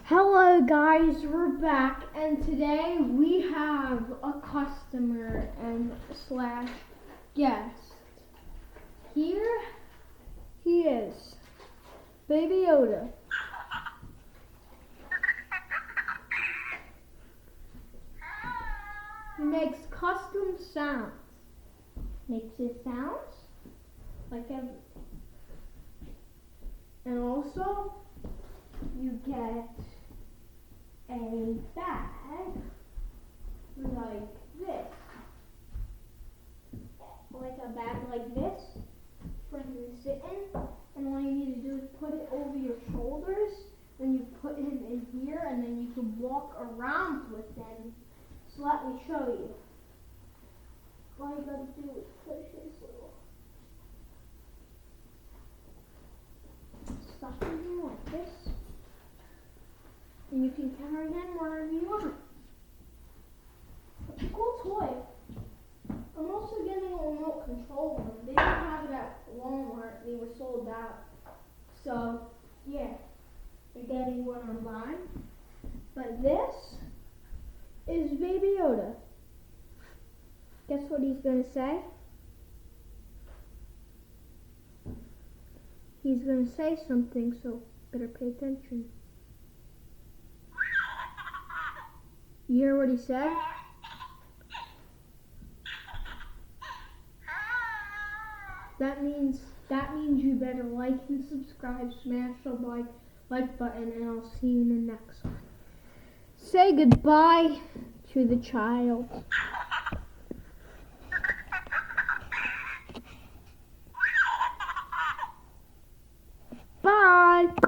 Hello guys, we're back, and today we have a customer and slash guest. Here he is, Baby Yoda. He makes custom sounds. Makes his sounds like every. And also, you get a bag like this, like a bag like this for him to sit in, and all you need to do is put it over your shoulders, and you put him in here, and then you can walk around with them. So let me show you. All you gotta do is push his little stuff in here like this. And you can carry him wherever you want. It's a cool toy. I'm also getting a remote control one. They didn't have it at Walmart. They were sold out. So, yeah. You're getting one online. But this is Baby Yoda. Guess what he's going to say? He's going to say something, so better pay attention. You hear what he said? That means you better like and subscribe, smash the like button, and I'll see you in the next one. Say goodbye to the child. Bye.